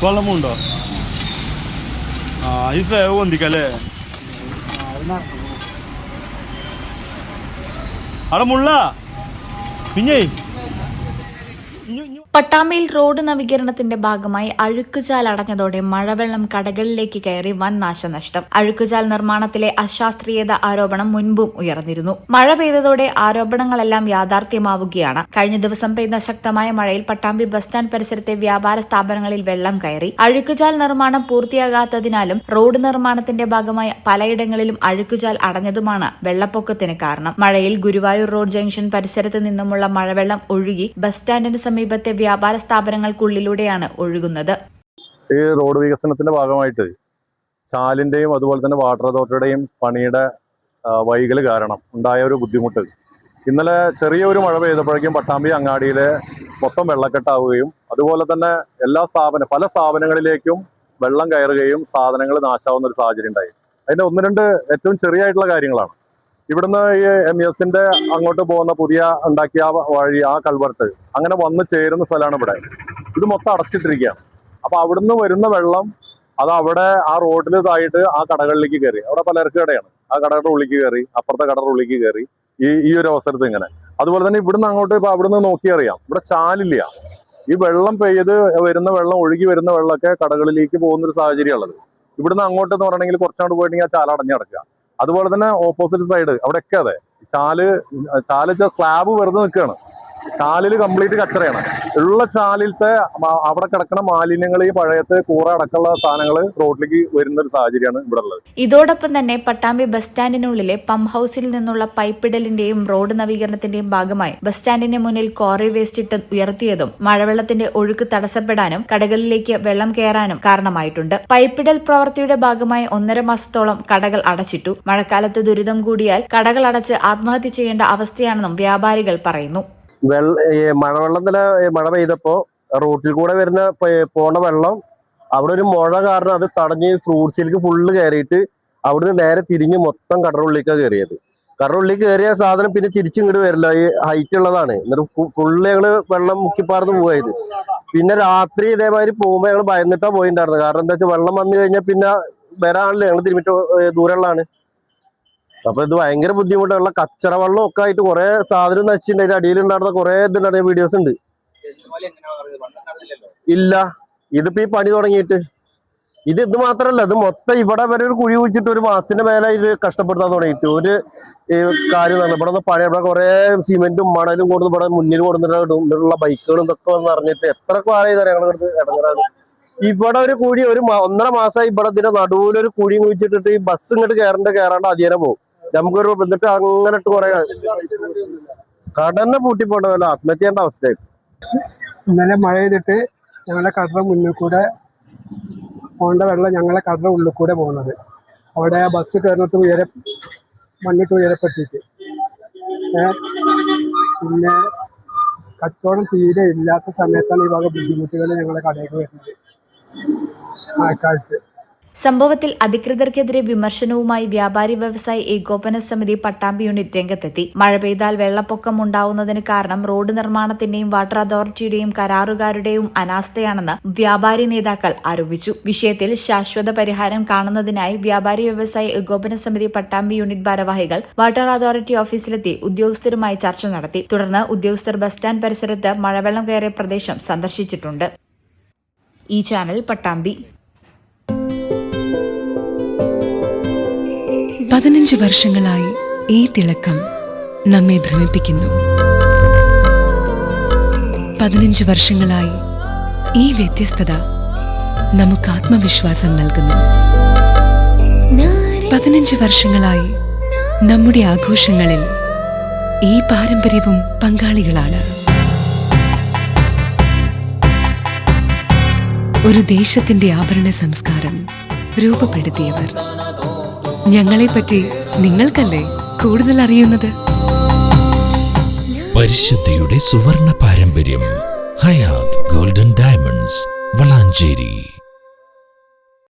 വെള്ളമുണ്ടോ? ഈ സേവ് പൊന്തിക്കല്ലേ അവിടെ മുള്ള പിന്നെ. പട്ടാമ്പിയിൽ റോഡ് നവീകരണത്തിന്റെ ഭാഗമായി അഴുക്കുചാൽ അടഞ്ഞതോടെ മഴവെള്ളം കടകളിലേക്ക് കയറി വൻ നാശനഷ്ടം. അഴുക്കുചാൽ നിർമ്മാണത്തിലെ അശാസ്ത്രീയത ആരോപണം മുൻപും ഉയർന്നിരുന്നു. മഴ പെയ്തതോടെ ആരോപണങ്ങളെല്ലാം യാഥാർത്ഥ്യമാവുകയാണ്. കഴിഞ്ഞ ദിവസം പെയ്ത ശക്തമായ മഴയിൽ പട്ടാമ്പി ബസ് സ്റ്റാൻഡ് പരിസരത്തെ വ്യാപാര സ്ഥാപനങ്ങളിൽ വെള്ളം കയറി. അഴുക്കുചാൽ നിർമ്മാണം പൂർത്തിയാകാത്തതിനാലും റോഡ് നിർമ്മാണത്തിന്റെ ഭാഗമായി പലയിടങ്ങളിലും അഴുക്കുചാൽ അടഞ്ഞതുമാണ് വെള്ളപ്പൊക്കത്തിന് കാരണം. മഴയിൽ ഗുരുവായൂർ റോഡ് ജംഗ്ഷൻ പരിസരത്ത് നിന്നുമുള്ള മഴവെള്ളം ഒഴുകി ബസ് സ്റ്റാൻഡിന് സമീപത്തെ വ്യാപാര സ്ഥാപനങ്ങൾക്കുള്ളിലൂടെയാണ് ഒഴുകുന്നത്. ഈ റോഡ് വികസനത്തിന്റെ ഭാഗമായിട്ട് ചാലിന്റെയും അതുപോലെ തന്നെ വാട്ടർ അതോറിറ്റിയുടെയും പണിയുടെ വൈകൽ കാരണം ഉണ്ടായ ഒരു ബുദ്ധിമുട്ട് ഇന്നലെ ചെറിയൊരു മഴ പെയ്തപ്പോഴേക്കും പട്ടാമ്പി അങ്ങാടിയിലെ മൊത്തം വെള്ളക്കെട്ടാവുകയും അതുപോലെ തന്നെ പല സ്ഥാപനങ്ങളിലേക്കും വെള്ളം കയറുകയും സാധനങ്ങൾ നാശാവുന്ന ഒരു സാഹചര്യം ഉണ്ടായി. അതിന്റെ ഒന്ന് രണ്ട് ഏറ്റവും ചെറിയായിട്ടുള്ള കാര്യങ്ങളാണ്. ഇവിടുന്ന് ഈ MESന്റെ അങ്ങോട്ട് പോകുന്ന പുതിയ ഉണ്ടാക്കിയ വഴി, ആ കൾവർട്ട് അങ്ങനെ വന്ന് ചേരുന്ന സ്ഥലമാണ് ഇവിടെ. ഇത് മൊത്തം അടച്ചിട്ടിരിക്കുകയാണ്. അപ്പൊ അവിടുന്ന് വരുന്ന വെള്ളം അത് അവിടെ ആ റോഡിൽ ഇതായിട്ട് ആ കടകളിലേക്ക് കയറി. അവിടെ പലർക്ക് കടയാണ്, ആ കടയുടെ ഉള്ളിലേക്ക് കയറി, അപ്പുറത്തെ കടയുടെ ഉള്ളിലേക്ക് കയറി. ഈ ഒരു അവസരത്തിൽ ഇങ്ങനെ അതുപോലെ തന്നെ ഇവിടുന്ന് അങ്ങോട്ട് ഇപ്പൊ അവിടുന്ന് നോക്കിയറിയാം, ഇവിടെ ചാലില്ല. ഈ വെള്ളം പെയ്ത് വരുന്ന വെള്ളം, ഒഴുകി വരുന്ന വെള്ളമൊക്കെ കടകളിലേക്ക് പോകുന്ന ഒരു സാഹചര്യം ഉള്ളത്. ഇവിടുന്ന് അങ്ങോട്ട് എന്ന് പറയണമെങ്കിൽ കുറച്ചങ്ങോട്ട് പോയിട്ടുണ്ടെങ്കിൽ ആ ചാല അടഞ്ഞു കിടക്കുക. അതുപോലെ തന്നെ ഓപ്പോസിറ്റ് സൈഡ് അവിടെയൊക്കെ അതെ, ചാല് സ്ലാബ് വെറുതെ നിൽക്കുകയാണ്. ചാലിൽ കംപ്ലീറ്റ് കച്ചറയാണ്. ഉള്ള ചാലിലത്തെ അവിടെ കിടക്കുന്ന മാലിന്യങ്ങൾ, ഈ പഴയത്തെ കൂറ അടക്കമുള്ള സാധനങ്ങൾ റോഡിലേക്ക് വരുന്ന ഒരു സാഹചര്യമാണ് ഇവിടെ ഉള്ളത്. ഇതോടൊപ്പം തന്നെ പട്ടാമ്പി ബസ് സ്റ്റാൻഡിനുള്ളിലെ പമ്പ് ഹൌസിൽ നിന്നുള്ള പൈപ്പിടലിന്റെയും റോഡ് നവീകരണത്തിന്റെയും ഭാഗമായി ബസ് സ്റ്റാൻഡിന് മുന്നിൽ ക്വാറി വേസ്റ്റ് ഇട്ട് ഉയർത്തിയതും മഴവെള്ളത്തിന്റെ ഒഴുക്ക് തടസ്സപ്പെടാനും കടകളിലേക്ക് വെള്ളം കയറാനും കാരണമായിട്ടുണ്ട്. പൈപ്പിടൽ പ്രവൃത്തിയുടെ ഭാഗമായി 1.5 മാസത്തോളം കടകൾ അടച്ചിട്ടു. മഴക്കാലത്ത് ദുരിതം കൂടിയാൽ കടകൾ അടച്ച് ആത്മഹത്യ ചെയ്യേണ്ട അവസ്ഥയാണെന്നും വ്യാപാരികൾ പറയുന്നു. മഴ പെയ്തപ്പോ റോട്ടിൽ കൂടെ പോണ വെള്ളം അവിടെ ഒരു മുഴ കാരണം അത് തടഞ്ഞ് ഫ്രൂട്ട്സിലേക്ക് ഫുള്ള് കയറിയിട്ട് അവിടുന്ന് നേരെ തിരിഞ്ഞ് മൊത്തം കടറുള്ളിലേക്കാണ് കയറിയത്. കടറുള്ളിൽ കയറിയ സാധനം പിന്നെ തിരിച്ചിങ്ങോട്ട് വരില്ല, ഈ ഹൈറ്റ് ഉള്ളതാണ്. എന്നിട്ട് ഫുള്ള് ഞങ്ങള് വെള്ളം മുക്കിപ്പാർന്ന് പോയത്. പിന്നെ രാത്രി ഇതേമാതിരി പോകുമ്പോ ഞങ്ങൾ ഭയന്നിട്ടാ പോയിണ്ടായിരുന്നത്. കാരണം എന്താ വെച്ചാൽ വെള്ളം വന്നു കഴിഞ്ഞാൽ പിന്നെ വരാണല്ലോ, ഞങ്ങൾ തിരുമിട്ട് ദൂരമുള്ളതാണ്. അപ്പൊ ഇത് ഭയങ്കര ബുദ്ധിമുട്ടുള്ള കച്ചറ വെള്ളം ഒക്കെ ആയിട്ട് കുറെ സാധനം നശിച്ചിട്ടുണ്ട്. അതിന്റെ അടിയിലുണ്ടായിരുന്ന കുറെ ഇതുണ്ടായിരുന്ന വീഡിയോസ് ഉണ്ട്. ഇല്ല, ഇതിപ്പോ ഈ പണി തുടങ്ങിയിട്ട് ഇത് മാത്രല്ല, ഇത് മൊത്തം ഇവിടെ വരെ ഒരു കുഴി കുഴിച്ചിട്ട് 1 മാസത്തിന്റെ മേലെ ഇത് കഷ്ടപ്പെടുത്താൻ തുടങ്ങിയിട്ട് ഒരു കാര്യം തന്നെ. ഇവിടെ നിന്ന് പഴയ കുറെ സിമെന്റും മണലും കൊടുത്ത് ഇവിടെ മുന്നിൽ കൊടുത്തിട്ടുള്ള ബൈക്കുകളും ഇതൊക്കെ വന്ന് അറിഞ്ഞിട്ട് എത്ര കാലം ഞങ്ങൾ ഇടങ്ങാറ്. ഇവിടെ ഒരു കുഴി 1.5 മാസമായി ഇവിടെ ഇതിന്റെ നടുവിലൊരു കുഴി കുഴിച്ചിട്ടിട്ട് ഈ ബസ് ഇങ്ങോട്ട് കയറാണ്ട് അധികം പോകും. നമുക്കൊരു എന്നിട്ട് അങ്ങനെ ഇട്ട് കുറെ കടന്നെ പൂട്ടിപ്പോണ്ട വല്ല ആത്മഹത്യ ചെയ്യേണ്ട അവസ്ഥയായി. ഇന്നലെ മഴ ചെയ്തിട്ട് ഞങ്ങളുടെ കടയുടെ മുന്നിൽ കൂടെ പോകേണ്ട വെള്ളം ഞങ്ങളെ കടയുടെ ഉള്ളിൽ കൂടെ പോകുന്നത്. അവിടെ ആ ബസ് കയറുന്നത് മണ്ണിട്ട് ഉയരപ്പെട്ടിട്ട് പിന്നെ കച്ചവടം തീരെ ഇല്ലാത്ത സമയത്താണ് ഈ വക ബുദ്ധിമുട്ടുകൾ ഞങ്ങളുടെ കടയിലേക്ക് വരുന്നത് മഴക്കാലത്ത്. സംഭവത്തിൽ അധികൃതർക്കെതിരെ വിമർശനവുമായി വ്യാപാരി വ്യവസായി ഏകോപന സമിതി പട്ടാമ്പി യൂണിറ്റ് രംഗത്തെത്തി. മഴ പെയ്താൽ വെള്ളപ്പൊക്കം ഉണ്ടാവുന്നതിന് കാരണം റോഡ് നിർമ്മാണത്തിന്റെയും വാട്ടർ അതോറിറ്റിയുടെയും കരാറുകാരുടെയും അനാസ്ഥയാണെന്ന് വ്യാപാരി നേതാക്കൾ ആരോപിച്ചു. വിഷയത്തിൽ ശാശ്വത പരിഹാരം കാണുന്നതിനായി വ്യാപാരി വ്യവസായി ഏകോപന സമിതി പട്ടാമ്പി യൂണിറ്റ് ഭാരവാഹികൾ വാട്ടർ അതോറിറ്റി ഓഫീസിലെത്തി ഉദ്യോഗസ്ഥരുമായി ചർച്ച നടത്തി. തുടർന്ന് ഉദ്യോഗസ്ഥർ ബസ് സ്റ്റാൻഡ് പരിസരത്ത് മഴവെള്ളം കയറിയ പ്രദേശം സന്ദർശിച്ചിട്ടുണ്ട്. ഈ ചാനൽ പട്ടാമ്പി. 15 വർഷങ്ങളായി ഈ തിളക്കം നമ്മെ ഭ്രമിപ്പിക്കുന്നു. 15 വർഷങ്ങളായി ഈ വ്യത്യസ്തത നമുക്ക് ആത്മവിശ്വാസം നൽകുന്നു. 15 വർഷങ്ങളായി നമ്മുടെ ആഘോഷങ്ങളിൽ ഈ പാരമ്പര്യവും പങ്കാളികളാണ്. ഒരു ദേശത്തിന്റെ ആഭരണ സംസ്കാരം രൂപപ്പെടുത്തിയവർ. ഞങ്ങളെപ്പറ്റി നിങ്ങൾക്കല്ലേ കൂടുതൽ അറിയുന്നത്? പരിശുദ്ധിയുടെ സുവർണ പാരമ്പര്യം. Hayath golden diamonds, Valanchery.